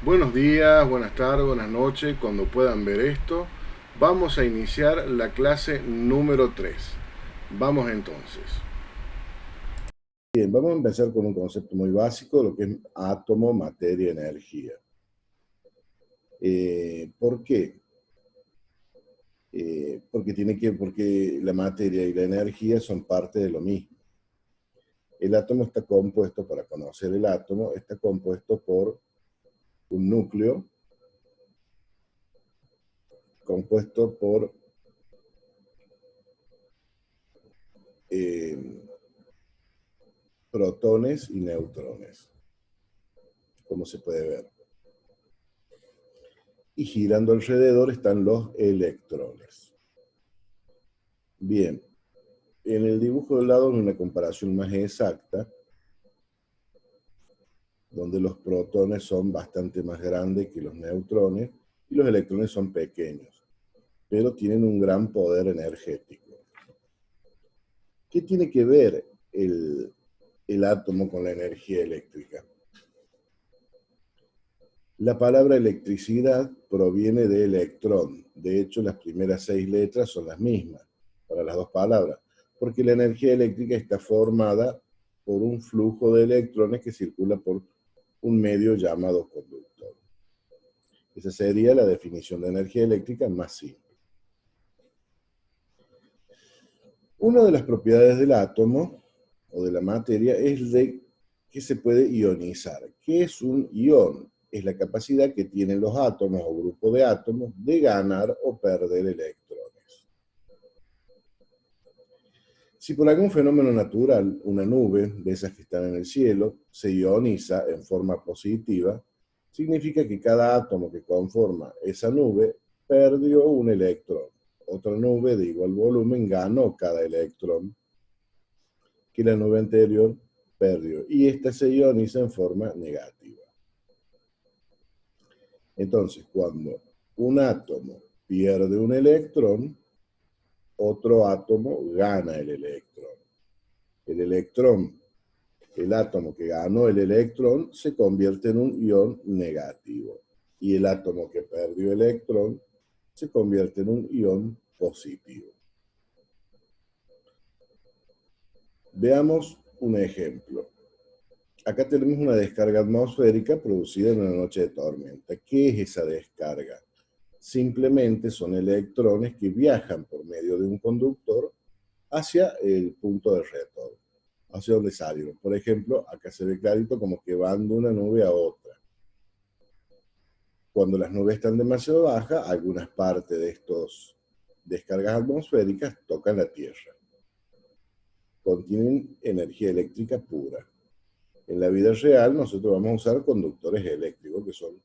Buenos días, buenas tardes, buenas noches, cuando puedan ver esto. Vamos a iniciar la clase número 3. Vamos entonces. Bien, vamos a empezar con un concepto muy básico, lo que es átomo, materia, energía. ¿Por qué? Porque la materia y la energía son parte de lo mismo. El átomo está compuesto, para conocer el átomo, está compuesto por un núcleo, compuesto por eh, protones y neutrones, como se puede ver. Y girando alrededor están los electrones. Bien, en el dibujo del lado, en una comparación más exacta, donde los protones son bastante más grandes que los neutrones y los electrones son pequeños, pero tienen un gran poder energético. ¿Qué tiene que ver el átomo con la energía eléctrica? La palabra electricidad proviene de electrón. De hecho, las primeras 6 letras son las mismas para las dos palabras, porque la energía eléctrica está formada por un flujo de electrones que circula por un medio llamado conductor. Esa sería la definición de energía eléctrica más simple. Una de las propiedades del átomo o de la materia es de que se puede ionizar. ¿Qué es un ion? Es la capacidad que tienen los átomos o grupos de átomos de ganar o perder electrones. Si por algún fenómeno natural una nube de esas que están en el cielo se ioniza en forma positiva, significa que cada átomo que conforma esa nube perdió un electrón. Otra nube de igual volumen ganó cada electrón que la nube anterior perdió, y esta se ioniza en forma negativa. Entonces, cuando un átomo pierde un electrón, otro átomo gana el electrón. El electrón, el átomo que ganó el electrón, se convierte en un ion negativo. Y el átomo que perdió el electrón se convierte en un ion positivo. Veamos un ejemplo. Acá tenemos una descarga atmosférica producida en una noche de tormenta. ¿Qué es esa descarga? Simplemente son electrones que viajan por medio de un conductor hacia el punto de retorno, hacia donde salieron. Por ejemplo, acá se ve clarito como que van de una nube a otra. Cuando las nubes están demasiado bajas, algunas partes de estas descargas atmosféricas tocan la Tierra. Contienen energía eléctrica pura. En la vida real nosotros vamos a usar conductores eléctricos que son,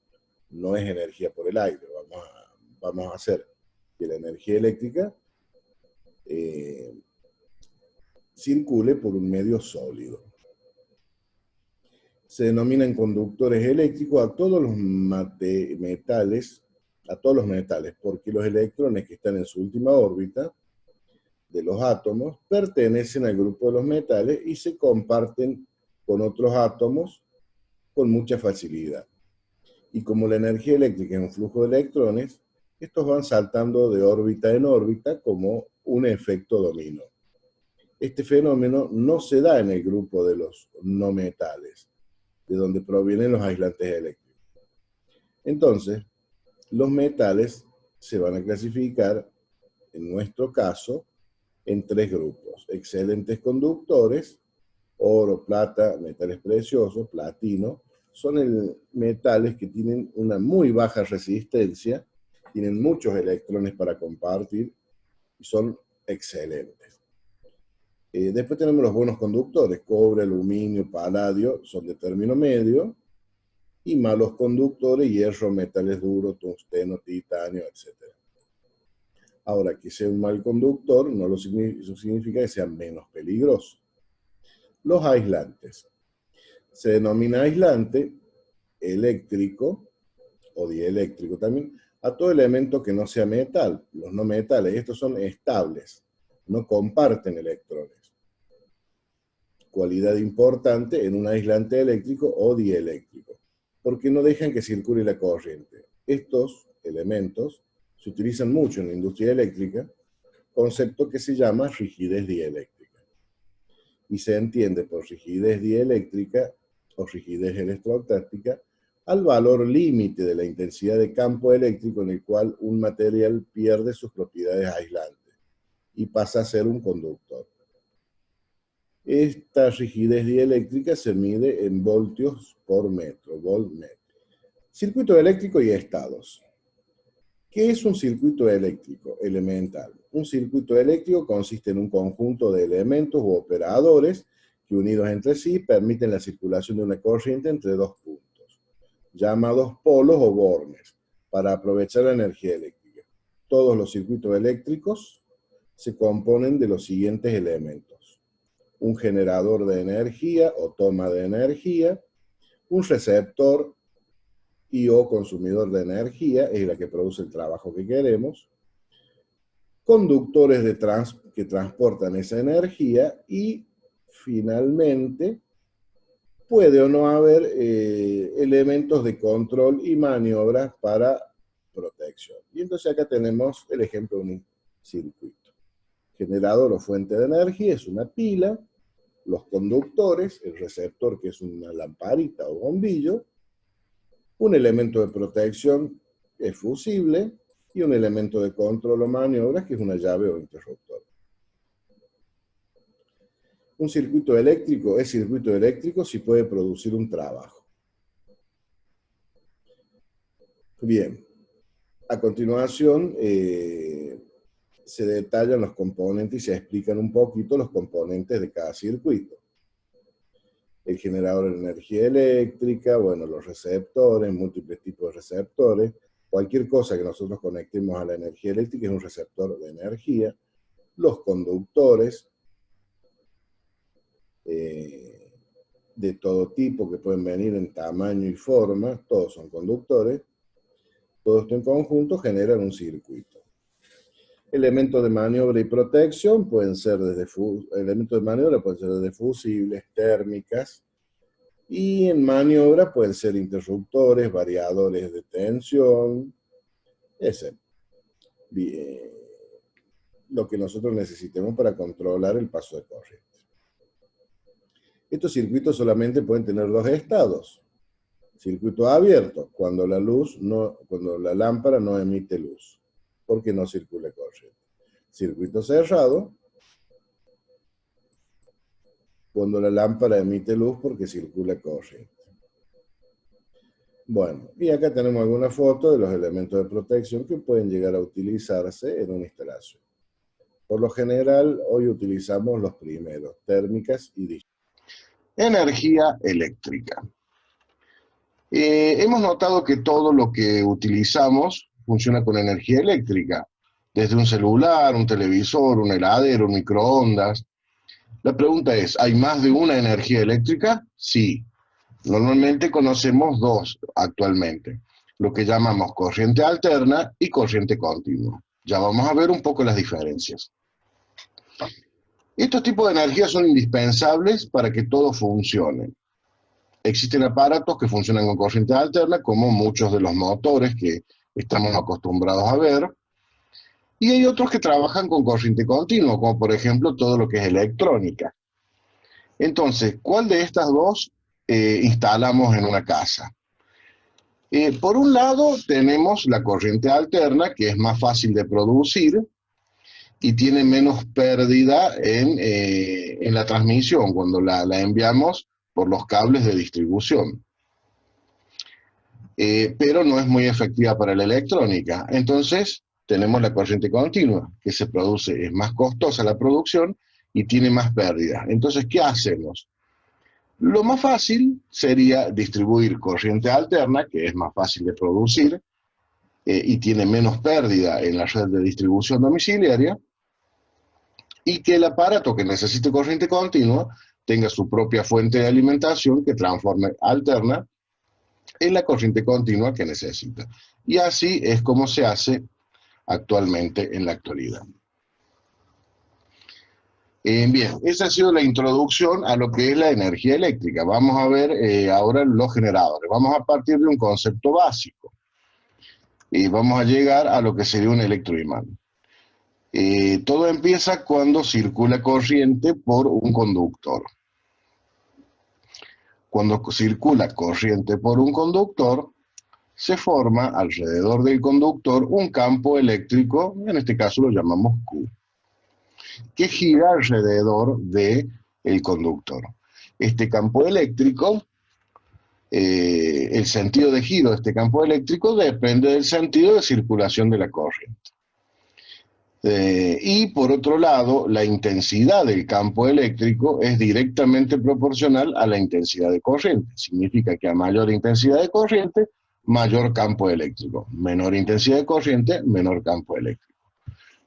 no es energía por el aire, vamos a hacer que la energía eléctrica eh, circule por un medio sólido. Se denominan conductores eléctricos a todos los metales, porque los electrones que están en su última órbita de los átomos pertenecen al grupo de los metales y se comparten con otros átomos con mucha facilidad. Y como la energía eléctrica es un flujo de electrones, estos van saltando de órbita en órbita como un efecto dominó. Este fenómeno no se da en el grupo de los no metales, de donde provienen los aislantes eléctricos. Entonces, los metales se van a clasificar, en nuestro caso, en 3 grupos: excelentes conductores, oro, plata, metales preciosos, platino. Son metales que tienen una muy baja resistencia, tienen muchos electrones para compartir y son excelentes. Después tenemos los buenos conductores: cobre, aluminio, paladio, son de término medio, y malos conductores: hierro, metales duros, tungsteno, titanio, etc. Ahora, que sea un mal conductor eso significa que sea menos peligroso. Los aislantes. Se denomina aislante eléctrico o dieléctrico también a todo elemento que no sea metal. Los no metales, estos son estables, no comparten electrones. Cualidad importante en un aislante eléctrico o dieléctrico. porque no dejan que circule la corriente. Estos elementos se utilizan mucho en la industria eléctrica, concepto que se llama rigidez dieléctrica. Y se entiende por rigidez dieléctrica o rigidez electrostática al valor límite de la intensidad de campo eléctrico en el cual un material pierde sus propiedades aislantes y pasa a ser un conductor. Esta rigidez dieléctrica se mide en voltios por metro, voltmetro. Circuito eléctrico y estados. ¿Qué es un circuito eléctrico elemental? Un circuito eléctrico consiste en un conjunto de elementos u operadores que unidos entre sí permiten la circulación de una corriente entre dos puntos, llamados polos o bornes, para aprovechar la energía eléctrica. Todos los circuitos eléctricos se componen de los siguientes elementos: un generador de energía o toma de energía, un receptor y o consumidor de energía, es la que produce el trabajo que queremos, conductores que transportan esa energía y, finalmente, puede o no haber elementos de control y maniobras para protección. Y entonces acá tenemos el ejemplo de un circuito. Generador o fuente de energía es una pila, los conductores, el receptor que es una lamparita o bombillo, un elemento de protección que es fusible y un elemento de control o maniobras que es una llave o interruptor. Un circuito eléctrico es circuito eléctrico si puede producir un trabajo. Bien, a continuación se detallan los componentes y se explican un poquito los componentes de cada circuito. El generador de energía eléctrica, bueno, los receptores, múltiples tipos de receptores, cualquier cosa que nosotros conectemos a la energía eléctrica es un receptor de energía, los conductores de todo tipo que pueden venir en tamaño y forma, todos son conductores, todo esto en conjunto generan un circuito. Elementos de maniobra y protección pueden ser desde fusibles, térmicas, y en maniobra pueden ser interruptores, variadores de tensión, lo que nosotros necesitemos para controlar el paso de corriente. Estos circuitos solamente pueden tener dos estados. Circuito abierto, cuando la lámpara no emite luz, porque no circula corriente. Circuito cerrado, cuando la lámpara emite luz porque circula corriente. Bueno, y acá tenemos alguna foto de los elementos de protección que pueden llegar a utilizarse en una instalación. Por lo general, hoy utilizamos los primeros, térmicas y digitales. Energía eléctrica. Hemos notado que todo lo que utilizamos funciona con energía eléctrica, desde un celular, un televisor, un heladero, un microondas. La pregunta es, ¿hay más de una energía eléctrica? Sí. Normalmente conocemos dos actualmente, lo que llamamos corriente alterna y corriente continua. Ya vamos a ver un poco las diferencias. Estos tipos de energía son indispensables para que todo funcione. Existen aparatos que funcionan con corriente alterna, como muchos de los motores que estamos acostumbrados a ver, y hay otros que trabajan con corriente continua, como por ejemplo todo lo que es electrónica. Entonces, ¿cuál de estas dos instalamos en una casa? Por un lado tenemos la corriente alterna, que es más fácil de producir y tiene menos pérdida en la transmisión cuando la enviamos por los cables de distribución. Pero no es muy efectiva para la electrónica. Entonces tenemos la corriente continua, que se produce, es más costosa la producción y tiene más pérdida. Entonces, ¿qué hacemos? Lo más fácil sería distribuir corriente alterna, que es más fácil de producir y tiene menos pérdida en la red de distribución domiciliaria, y que el aparato que necesite corriente continua tenga su propia fuente de alimentación que transforme alterna en la corriente continua que necesita. Y así es como se hace actualmente en la actualidad. Bien, esa ha sido la introducción a lo que es la energía eléctrica. Vamos a ver ahora los generadores. Vamos a partir de un concepto básico y vamos a llegar a lo que sería un electroimán. Todo empieza cuando circula corriente por un conductor. Cuando circula corriente por un conductor, se forma alrededor del conductor un campo eléctrico, en este caso lo llamamos Q, que gira alrededor del conductor. Este campo eléctrico, el sentido de giro de este campo eléctrico depende del sentido de circulación de la corriente. Y por otro lado, la intensidad del campo eléctrico es directamente proporcional a la intensidad de corriente. Significa que a mayor intensidad de corriente, mayor campo eléctrico. Menor intensidad de corriente, menor campo eléctrico.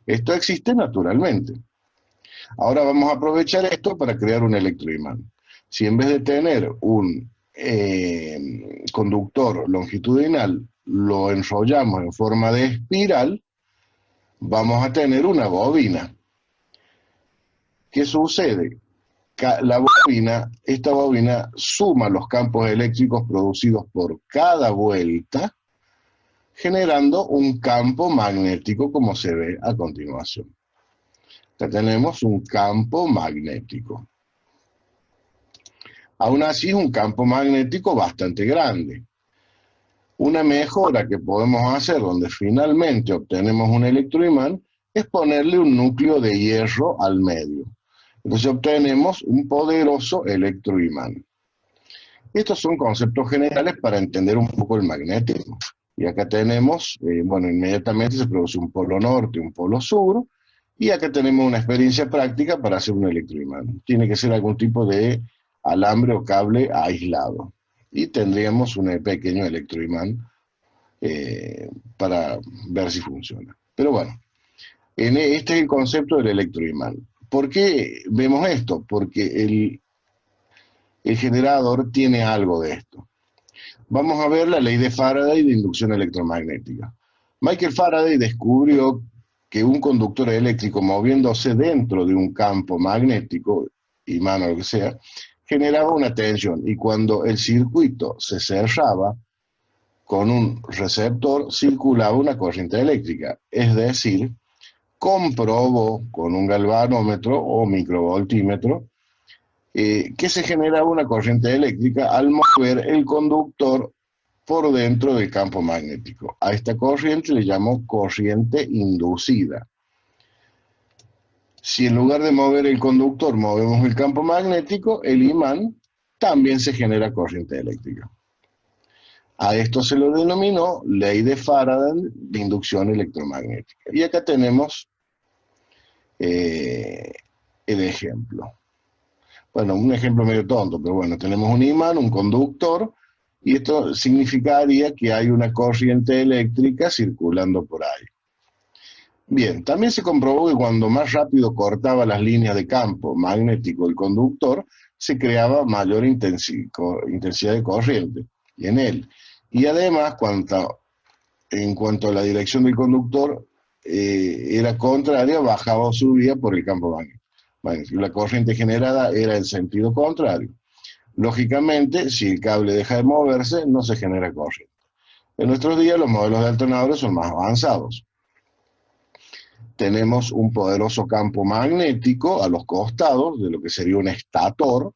Esto existe naturalmente. Ahora vamos a aprovechar esto para crear un electroimán. Si en vez de tener un conductor longitudinal lo enrollamos en forma de espiral, vamos a tener una bobina. ¿Qué sucede? Esta bobina suma los campos eléctricos producidos por cada vuelta, generando un campo magnético como se ve a continuación. Acá tenemos un campo magnético. Aún así, es un campo magnético bastante grande. Una mejora que podemos hacer donde finalmente obtenemos un electroimán es ponerle un núcleo de hierro al medio. Entonces obtenemos un poderoso electroimán. Estos son conceptos generales para entender un poco el magnetismo. Y acá tenemos, inmediatamente se produce un polo norte y un polo sur, y acá tenemos una experiencia práctica para hacer un electroimán. Tiene que ser algún tipo de alambre o cable aislado. Y tendríamos un pequeño electroimán para ver si funciona. Pero bueno, este es el concepto del electroimán. ¿Por qué vemos esto? Porque el generador tiene algo de esto. Vamos a ver la ley de Faraday de inducción electromagnética. Michael Faraday descubrió que un conductor eléctrico moviéndose dentro de un campo magnético, imán o lo que sea, generaba una tensión, y cuando el circuito se cerraba con un receptor, circulaba una corriente eléctrica. Es decir, comprobó con un galvanómetro o microvoltímetro que se generaba una corriente eléctrica al mover el conductor por dentro del campo magnético. A esta corriente le llamó corriente inducida. Si en lugar de mover el conductor movemos el campo magnético, el imán, también se genera corriente eléctrica. A esto se lo denominó ley de Faraday de inducción electromagnética. Y acá tenemos el ejemplo. Bueno, un ejemplo medio tonto, pero bueno, tenemos un imán, un conductor, y esto significaría que hay una corriente eléctrica circulando por ahí. Bien, también se comprobó que cuando más rápido cortaba las líneas de campo magnético el conductor, se creaba mayor intensidad de corriente en él. Y además, en cuanto a la dirección del conductor era contraria, bajaba o subía por el campo magnético. La corriente generada era en sentido contrario. Lógicamente, si el cable deja de moverse, no se genera corriente. En nuestros días los modelos de alternadores son más avanzados. Tenemos un poderoso campo magnético a los costados de lo que sería un estator,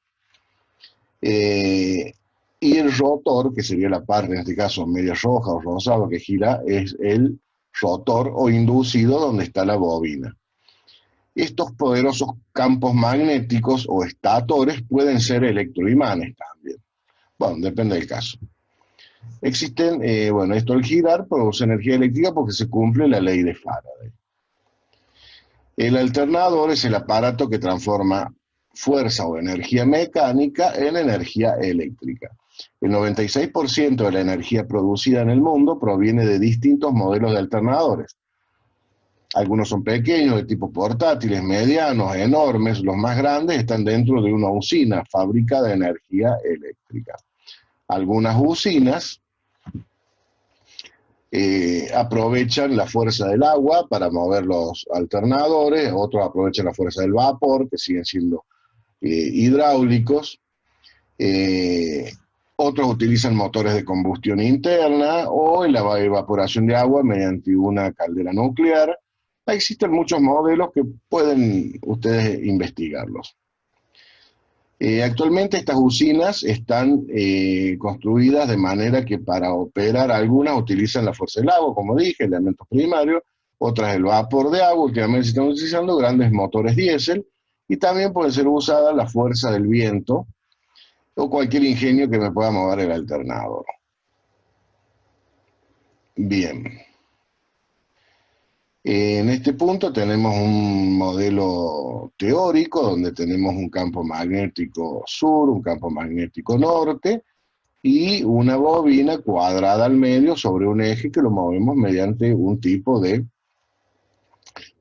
y el rotor, que sería la parte, en este caso media roja o rosada que gira, es el rotor o inducido donde está la bobina. Estos poderosos campos magnéticos o estatores pueden ser electroimanes también. Bueno, depende del caso. Existen, esto al girar produce energía eléctrica porque se cumple la ley de Faraday. El alternador es el aparato que transforma fuerza o energía mecánica en energía eléctrica. El 96% de la energía producida en el mundo proviene de distintos modelos de alternadores. Algunos son pequeños, de tipo portátiles, medianos, enormes. Los más grandes están dentro de una usina, fábrica de energía eléctrica. Algunas usinas aprovechan la fuerza del agua para mover los alternadores, otros aprovechan la fuerza del vapor, que siguen siendo hidráulicos, otros utilizan motores de combustión interna o en la evaporación de agua mediante una caldera nuclear. Existen muchos modelos que pueden ustedes investigarlos. Actualmente estas usinas están construidas de manera que para operar algunas utilizan la fuerza del agua, como dije, elementos primarios, otras el vapor de agua. Últimamente se están utilizando grandes motores diésel y también puede ser usada la fuerza del viento o cualquier ingenio que me pueda mover el alternador. Bien. En este punto tenemos un modelo teórico donde tenemos un campo magnético sur, un campo magnético norte y una bobina cuadrada al medio sobre un eje que lo movemos mediante un tipo de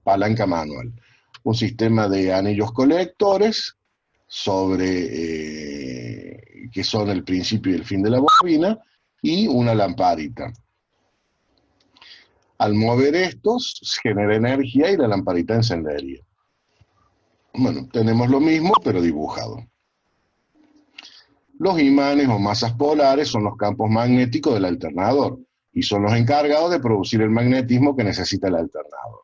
palanca manual. Un sistema de anillos colectores que son el principio y el fin de la bobina, y una lamparita. Al mover estos, se genera energía y la lamparita encendería. Bueno, tenemos lo mismo, pero dibujado. Los imanes o masas polares son los campos magnéticos del alternador, y son los encargados de producir el magnetismo que necesita el alternador.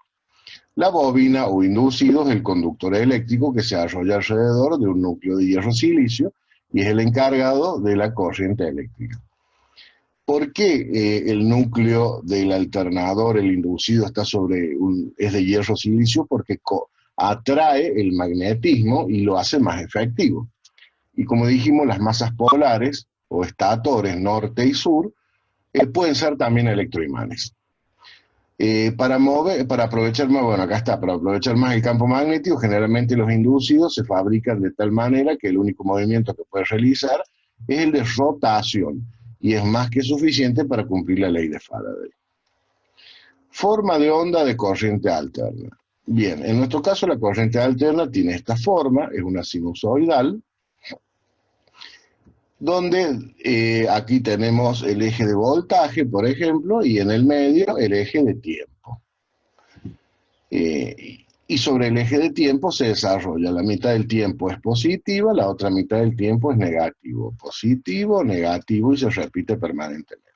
La bobina o inducido es el conductor eléctrico que se desarrolla alrededor de un núcleo de hierro-silicio y es el encargado de la corriente eléctrica. ¿Por qué el núcleo del alternador, el inducido, es de hierro-silicio? Porque atrae el magnetismo y lo hace más efectivo. Y como dijimos, las masas polares o estatores norte y sur pueden ser también electroimanes. Para aprovechar más, bueno, acá está, para aprovechar más el campo magnético, generalmente los inducidos se fabrican de tal manera que el único movimiento que puede realizar es el de rotación, y es más que suficiente para cumplir la ley de Faraday. Forma de onda de corriente alterna. Bien, en nuestro caso la corriente alterna tiene esta forma, es una sinusoidal, donde aquí tenemos el eje de voltaje, por ejemplo, y en el medio el eje de tiempo. Y sobre el eje de tiempo se desarrolla, la mitad del tiempo es positiva, la otra mitad del tiempo es negativo. Positivo, negativo, y se repite permanentemente.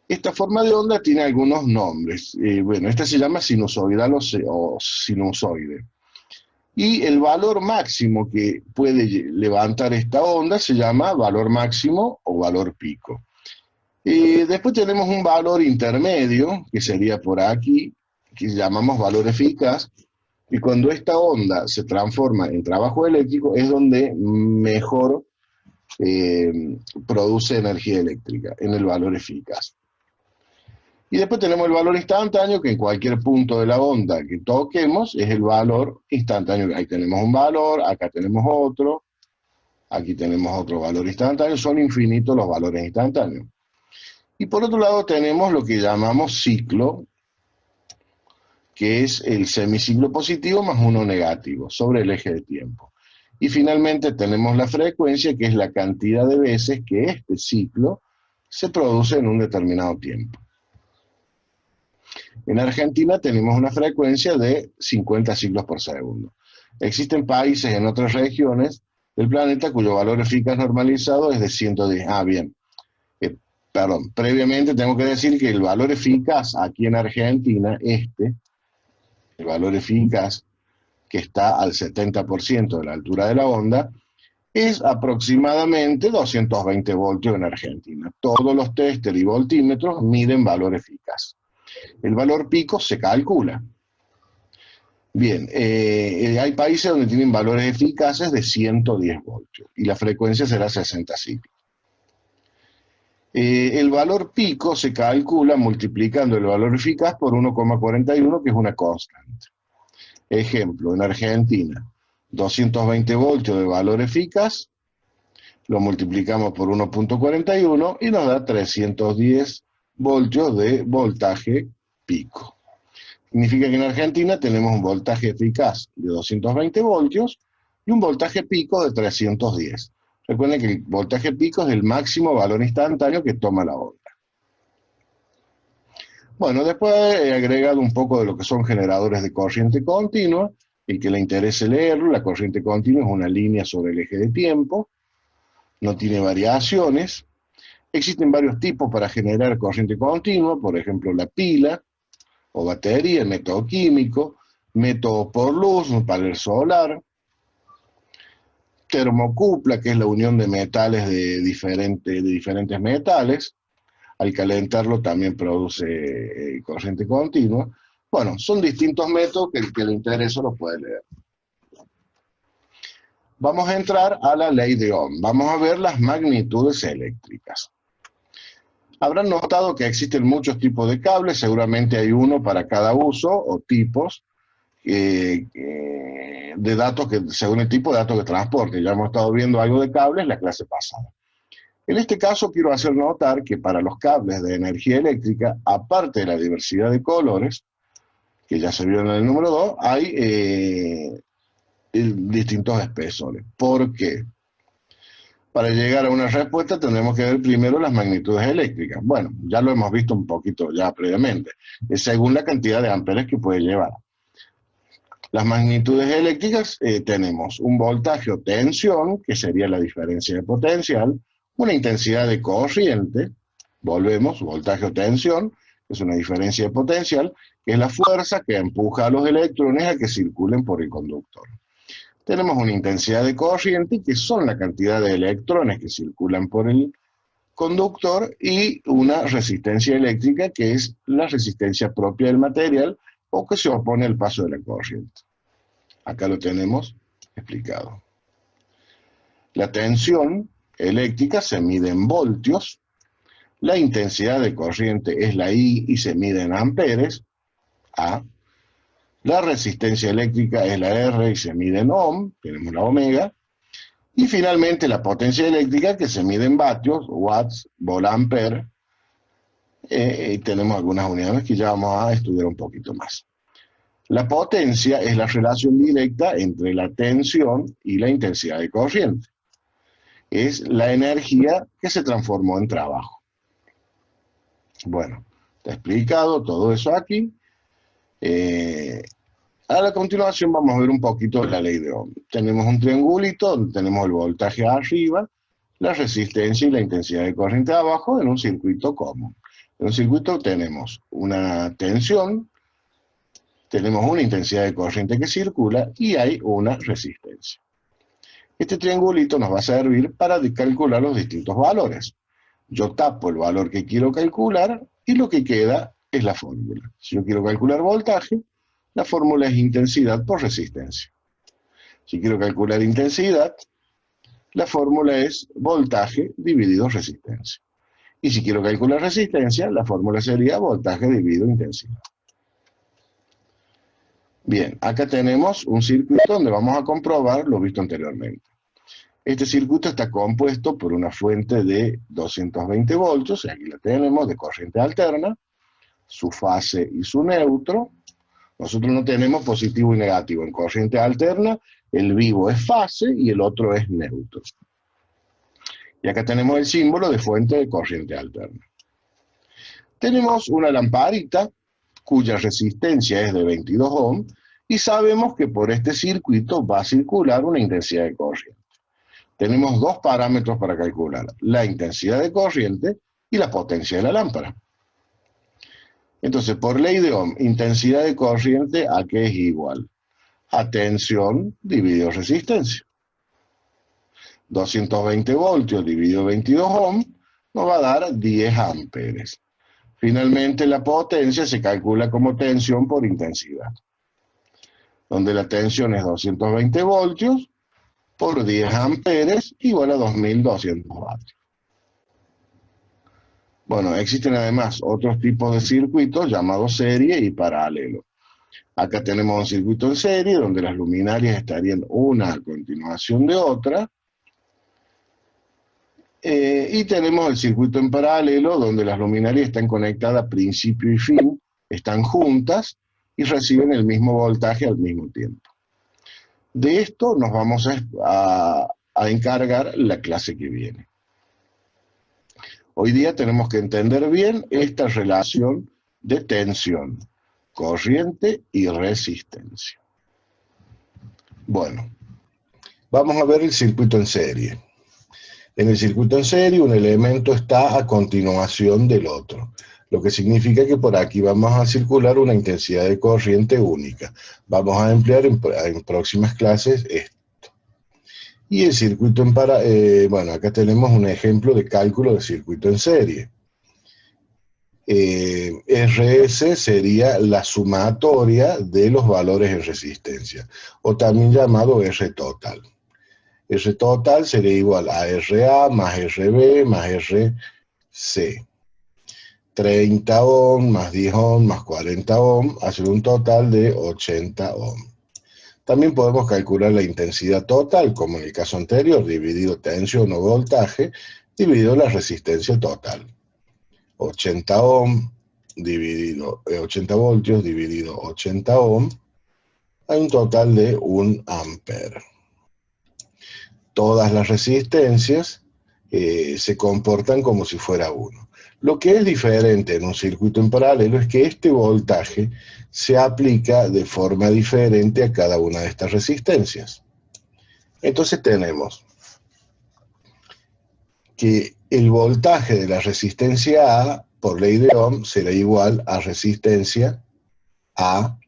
Esta forma de onda tiene algunos nombres. Bueno, esta se llama sinusoidal o sinusoide. Y el valor máximo que puede levantar esta onda se llama valor máximo o valor pico. Después tenemos un valor intermedio, que sería por aquí, que llamamos valor eficaz, y cuando esta onda se transforma en trabajo eléctrico es donde mejor produce energía eléctrica, en el valor eficaz. Y después tenemos el valor instantáneo, que en cualquier punto de la onda que toquemos es el valor instantáneo. Ahí tenemos un valor, acá tenemos otro, aquí tenemos otro valor instantáneo, son infinitos los valores instantáneos. Y por otro lado tenemos lo que llamamos ciclo, que es el semiciclo positivo más uno negativo, sobre el eje de tiempo. Y finalmente tenemos la frecuencia, que es la cantidad de veces que este ciclo se produce en un determinado tiempo. En Argentina tenemos una frecuencia de 50 ciclos por segundo. Existen países en otras regiones del planeta cuyo valor eficaz normalizado es de 110. Bien. Perdón, previamente tengo que decir que el valor eficaz aquí en Argentina, el valor eficaz que está al 70% de la altura de la onda, es aproximadamente 220 voltios en Argentina. Todos los tester y voltímetros miden valor eficaz. El valor pico se calcula. Bien, hay países donde tienen valores eficaces de 110 voltios y la frecuencia será 60 ciclos. El valor pico se calcula multiplicando el valor eficaz por 1,41, que es una constante. Ejemplo, en Argentina, 220 voltios de valor eficaz, lo multiplicamos por 1,41 y nos da 310 voltios de voltaje pico. Significa que en Argentina tenemos un voltaje eficaz de 220 voltios y un voltaje pico de 310. Recuerden que el voltaje pico es el máximo valor instantáneo que toma la onda. Bueno, después he agregado un poco de lo que son generadores de corriente continua. El que le interese leerlo, la corriente continua es una línea sobre el eje de tiempo, no tiene variaciones. Existen varios tipos para generar corriente continua, por ejemplo la pila o batería, el método químico, método por luz, un panel solar, termocupla, que es la unión de metales de diferentes metales. Al calentarlo también produce corriente continua. Bueno, son distintos métodos que el que le interese lo puede leer. Vamos a entrar a la ley de Ohm. Vamos a ver las magnitudes eléctricas. Habrán notado que existen muchos tipos de cables, seguramente hay uno para cada uso o tipos de datos que, según el tipo de datos que transporte. Ya hemos estado viendo algo de cables la clase pasada. En este caso quiero hacer notar que para los cables de energía eléctrica, aparte de la diversidad de colores, que ya se vio en el número 2, hay distintos espesores. ¿Por qué? Para llegar a una respuesta tendremos que ver primero las magnitudes eléctricas. Bueno, ya lo hemos visto un poquito ya previamente. Es según la cantidad de amperes que puede llevar. Las magnitudes eléctricas tenemos un voltaje o tensión, que sería la diferencia de potencial, una intensidad de corriente, volvemos, voltaje o tensión, que es una diferencia de potencial, que es la fuerza que empuja a los electrones a que circulen por el conductor. Tenemos una intensidad de corriente, que son la cantidad de electrones que circulan por el conductor, y una resistencia eléctrica, que es la resistencia propia del material o que se opone al paso de la corriente. Acá lo tenemos explicado. La tensión eléctrica se mide en voltios, la intensidad de corriente es la I y se mide en amperes, A. La resistencia eléctrica es la R y se mide en ohm, tenemos la omega. Y finalmente la potencia eléctrica, que se mide en vatios, watts, volt-ampere. Y tenemos algunas unidades que ya vamos a estudiar un poquito más. La potencia es la relación directa entre la tensión y la intensidad de corriente. Es la energía que se transformó en trabajo. Bueno, está explicado todo eso aquí. A la continuación vamos a ver un poquito la ley de Ohm. Tenemos un triangulito donde tenemos el voltaje arriba, la resistencia y la intensidad de corriente abajo en un circuito común. En un circuito tenemos una tensión, tenemos una intensidad de corriente que circula y hay una resistencia. Este triangulito nos va a servir para calcular los distintos valores. Yo tapo el valor que quiero calcular y lo que queda es la fórmula. Si yo quiero calcular voltaje, la fórmula es intensidad por resistencia. Si quiero calcular intensidad, la fórmula es voltaje dividido resistencia. Y si quiero calcular resistencia, la fórmula sería voltaje dividido intensidad. Bien, acá tenemos un circuito donde vamos a comprobar lo visto anteriormente. Este circuito está compuesto por una fuente de 220 voltios, y aquí la tenemos, de corriente alterna, su fase y su neutro. Nosotros no tenemos positivo y negativo. En corriente alterna, el vivo es fase y el otro es neutro. Y acá tenemos el símbolo de fuente de corriente alterna. Tenemos una lamparita cuya resistencia es de 22 ohm y sabemos que por este circuito va a circular una intensidad de corriente. Tenemos dos parámetros para calcular: la intensidad de corriente y la potencia de la lámpara. Entonces, por ley de Ohm, intensidad de corriente, ¿a qué es igual? A tensión dividido resistencia. 220 voltios dividido 22 ohm nos va a dar 10 amperes. Finalmente, la potencia se calcula como tensión por intensidad, donde la tensión es 220 voltios por 10 amperes igual a 2200 vatios. Bueno, existen además otros tipos de circuitos llamados serie y paralelo. Acá tenemos un circuito en serie donde las luminarias estarían una a continuación de otra. Y tenemos el circuito en paralelo donde las luminarias están conectadas principio y fin, están juntas y reciben el mismo voltaje al mismo tiempo. De esto nos vamos a encargar la clase que viene. Hoy día tenemos que entender bien esta relación de tensión, corriente y resistencia. Bueno, vamos a ver el circuito en serie. En el circuito en serie, un elemento está a continuación del otro, lo que significa que por aquí vamos a circular una intensidad de corriente única. Vamos a emplear en próximas clases esto. Y el circuito en bueno, acá tenemos un ejemplo de cálculo de circuito en serie. RS sería la sumatoria de los valores en resistencia, o también llamado R total. R total sería igual a RA más RB más RC. 30 ohm más 10 ohm más 40 ohm hace un total de 80 ohm. También podemos calcular la intensidad total, como en el caso anterior, dividido tensión o voltaje, dividido la resistencia total. 80 ohm dividido 80 voltios dividido 80 ohm, hay un total de 1 ampere. Todas las resistencias se comportan como si fuera 1. Lo que es diferente en un circuito en paralelo es que este voltaje se aplica de forma diferente a cada una de estas resistencias. Entonces tenemos que el voltaje de la resistencia A, por ley de Ohm, será igual a resistencia A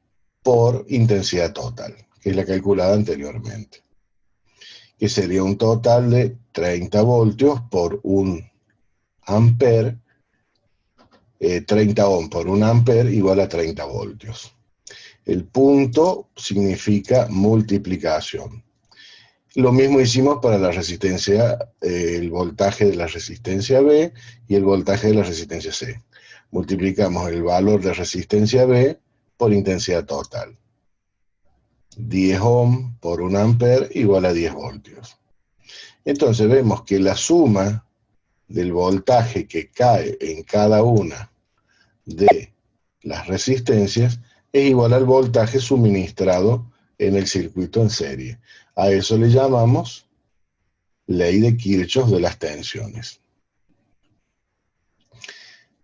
por intensidad total, que es la calculada anteriormente, que sería un total de 30 voltios por 1 ampere, 30 ohm por 1 ampere igual a 30 voltios. El punto significa multiplicación. Lo mismo hicimos para la resistencia, el voltaje de la resistencia B y el voltaje de la resistencia C. Multiplicamos el valor de resistencia B por intensidad total. 10 ohm por 1 ampere igual a 10 voltios. Entonces vemos que la suma del voltaje que cae en cada una de las resistencias es igual al voltaje suministrado en el circuito en serie. A eso le llamamos ley de Kirchhoff de las tensiones.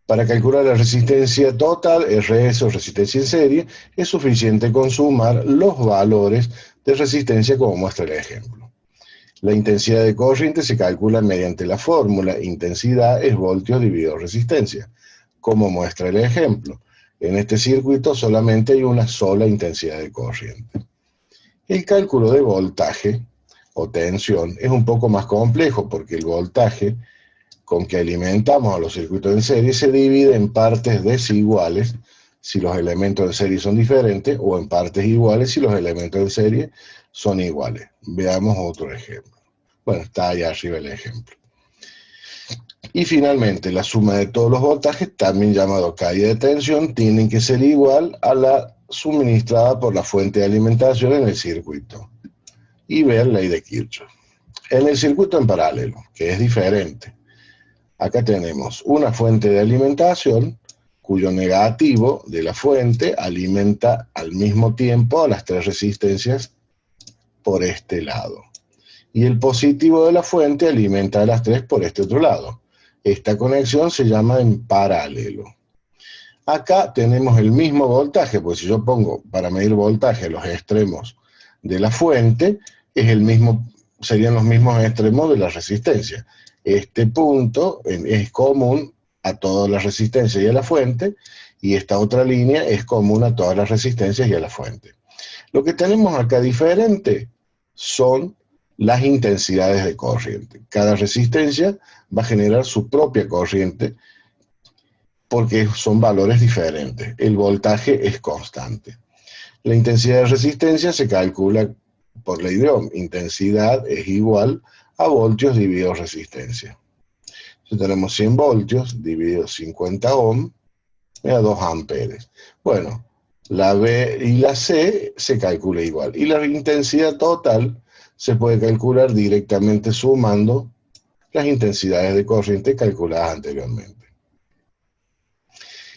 Para calcular la resistencia total, RS o resistencia en serie, es suficiente con sumar los valores de resistencia como muestra el ejemplo. La intensidad de corriente se calcula mediante la fórmula intensidad es voltios dividido resistencia, como muestra el ejemplo. En este circuito solamente hay una sola intensidad de corriente. El cálculo de voltaje o tensión es un poco más complejo porque el voltaje con que alimentamos a los circuitos en serie se divide en partes desiguales si los elementos en serie son diferentes o en partes iguales si los elementos en serie son iguales. Veamos otro ejemplo. Bueno, está ahí arriba el ejemplo. Y finalmente, la suma de todos los voltajes, también llamado caída de tensión, tienen que ser igual a la suministrada por la fuente de alimentación en el circuito. Y ver la ley de Kirchhoff. En el circuito en paralelo, que es diferente, acá tenemos una fuente de alimentación cuyo negativo de la fuente alimenta al mismo tiempo a las tres resistencias por este lado. Y el positivo de la fuente alimenta a las tres por este otro lado. Esta conexión se llama en paralelo. Acá tenemos el mismo voltaje, pues si yo pongo para medir voltaje a los extremos de la fuente, serían los mismos extremos de la resistencia. Este punto es común a todas las resistencias y a la fuente, y esta otra línea es común a todas las resistencias y a la fuente. Lo que tenemos acá diferente son las intensidades de corriente. Cada resistencia va a generar su propia corriente porque son valores diferentes. El voltaje es constante. La intensidad de resistencia se calcula por ley de Ohm. Intensidad es igual a voltios dividido resistencia. Entonces tenemos 100 voltios dividido 50 ohm, me da 2 amperes. Bueno, la B y la C se calcula igual. Y la intensidad total se puede calcular directamente sumando las intensidades de corriente calculadas anteriormente.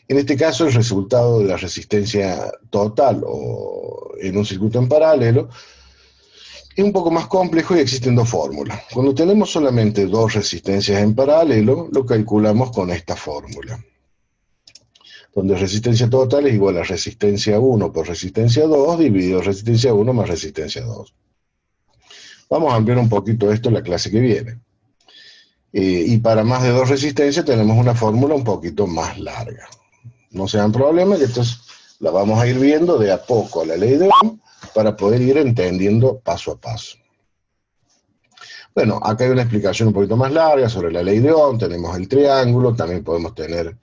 En este caso, el resultado de la resistencia total o en un circuito en paralelo es un poco más complejo y existen dos fórmulas. Cuando tenemos solamente dos resistencias en paralelo, lo calculamos con esta fórmula. donde resistencia total es igual a resistencia 1 por resistencia 2 dividido resistencia 1 más resistencia 2. Vamos a ampliar un poquito esto en la clase que viene. Y para más de 2 resistencias tenemos una fórmula un poquito más larga. No sean problemas, que esto la vamos a ir viendo de a poco, la ley de Ohm, para poder ir entendiendo paso a paso. Bueno, acá hay una explicación un poquito más larga sobre la ley de Ohm, tenemos el triángulo, también podemos tener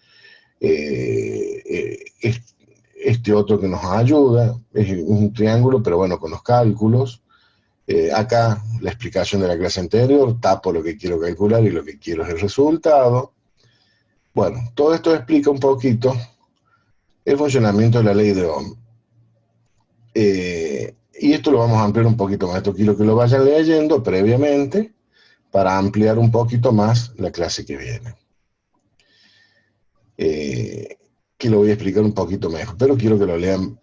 este otro que nos ayuda, es un triángulo, pero bueno, con los cálculos. Acá la explicación de la clase anterior, tapo lo que quiero calcular y lo que quiero es el resultado. Bueno, todo esto explica un poquito el funcionamiento de la ley de Ohm. Y esto lo vamos a ampliar un poquito más. Esto quiero que lo vayan leyendo previamente para ampliar un poquito más la clase que viene. Que lo voy a explicar un poquito mejor, pero quiero que lo lean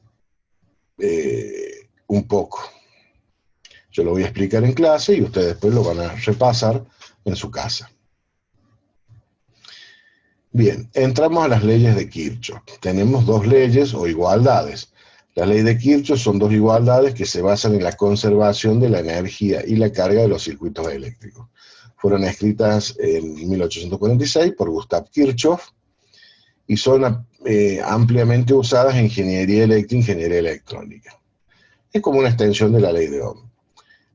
un poco. Yo lo voy a explicar en clase y ustedes después lo van a repasar en su casa. Bien, entramos a las leyes de Kirchhoff. Tenemos dos leyes o igualdades. Las leyes de Kirchhoff son dos igualdades que se basan en la conservación de la energía y la carga de los circuitos eléctricos. Fueron escritas en 1846 por Gustav Kirchhoff y son ampliamente usadas en ingeniería eléctrica e ingeniería electrónica. Es como una extensión de la ley de Ohm.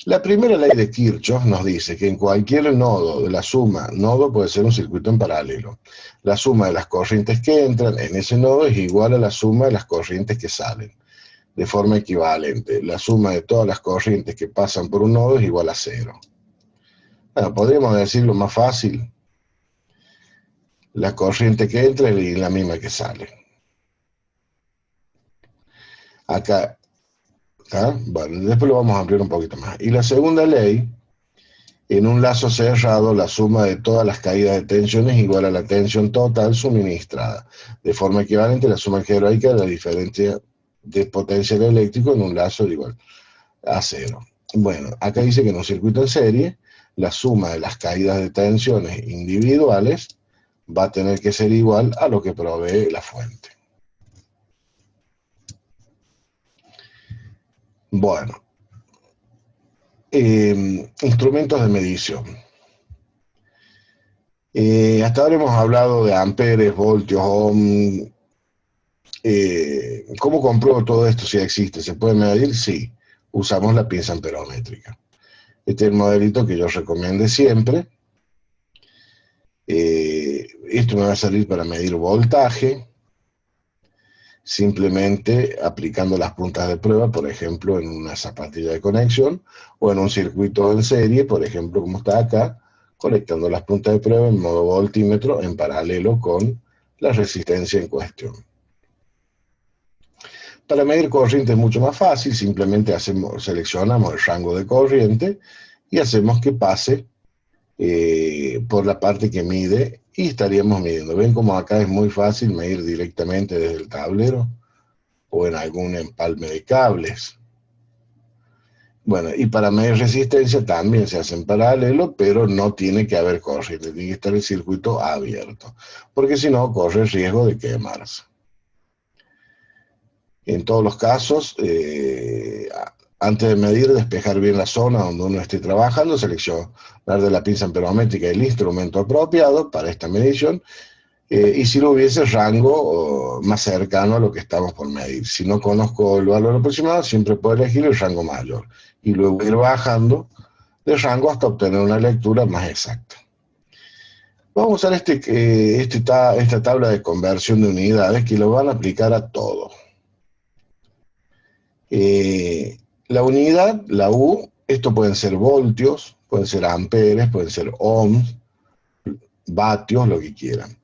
La primera ley de Kirchhoff nos dice que en cualquier nodo de la suma, nodo puede ser un circuito en paralelo, la suma de las corrientes que entran en ese nodo es igual a la suma de las corrientes que salen, de forma equivalente. La suma de todas las corrientes que pasan por un nodo es igual a 0. Bueno, podríamos decirlo más fácil. La corriente que entra es la misma que sale. Acá, ¿ah? Bueno, después lo vamos a ampliar un poquito más. Y la segunda ley, en un lazo cerrado, la suma de todas las caídas de tensión es igual a la tensión total suministrada. De forma equivalente, la suma algebraica de la diferencia de potencial eléctrico en un lazo es igual a 0. Bueno, acá dice que en un circuito en serie, la suma de las caídas de tensiones individuales va a tener que ser igual a lo que provee la fuente. Bueno, instrumentos de medición. Hasta ahora hemos hablado de amperes, voltios, ohm. ¿Cómo compruebo todo esto si existe? ¿Se puede medir? Sí. Usamos la pinza amperométrica. Este es el modelito que yo recomiendo siempre. Esto me va a servir para medir voltaje, simplemente aplicando las puntas de prueba, por ejemplo, en una zapatilla de conexión, o en un circuito en serie, por ejemplo, como está acá, conectando las puntas de prueba en modo voltímetro en paralelo con la resistencia en cuestión. Para medir corriente es mucho más fácil, simplemente seleccionamos el rango de corriente y hacemos que pase por la parte que mide y estaríamos midiendo. Ven como acá es muy fácil medir directamente desde el tablero o en algún empalme de cables. Bueno, y para medir resistencia también se hace en paralelo, pero no tiene que haber corriente, tiene que estar el circuito abierto, porque si no corre el riesgo de quemarse. En todos los casos, antes de medir, despejar bien la zona donde uno esté trabajando, seleccionar de la pinza amperométrica el instrumento apropiado para esta medición, y si no hubiese rango más cercano a lo que estamos por medir. Si no conozco el valor aproximado, siempre puedo elegir el rango mayor, y luego ir bajando de rango hasta obtener una lectura más exacta. Vamos a usar esta tabla de conversión de unidades que lo van a aplicar a todo. La unidad, la U, esto pueden ser voltios, pueden ser amperes, pueden ser ohms, vatios, lo que quieran.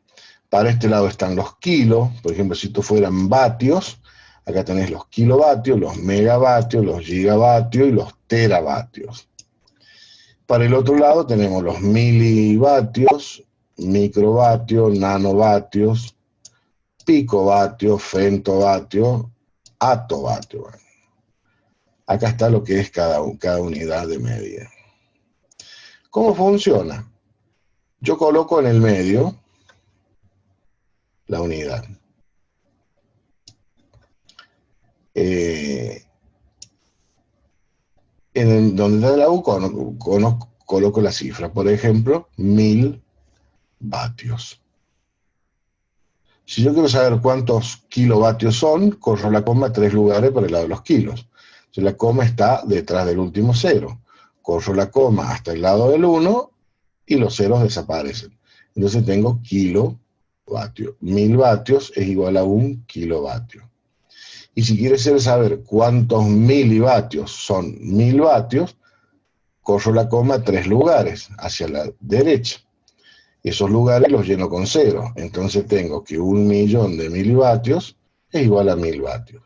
Para este lado están los kilos, por ejemplo, si esto fueran vatios, acá tenés los kilovatios, los megavatios, los gigavatios y los teravatios. Para el otro lado tenemos los milivatios, microvatios, nanovatios, picovatios, femtovatios, atovatios. Bueno, acá está lo que es cada unidad de medida. ¿Cómo funciona? Yo coloco en el medio la unidad. donde está la U coloco la cifra, por ejemplo, 1000 vatios. Si yo quiero saber cuántos kilovatios son, corro la coma 3 lugares por el lado de los kilos. Si la coma está detrás del último cero, corro la coma hasta el lado del 1 y los ceros desaparecen. Entonces tengo kilovatio. 1000 vatios es igual a 1 kilovatio. Y si quieres saber cuántos milivatios son 1000 vatios, corro la coma 3 lugares hacia la derecha. Esos lugares los lleno con cero. Entonces tengo que 1.000.000 de milivatios es igual a 1000 vatios.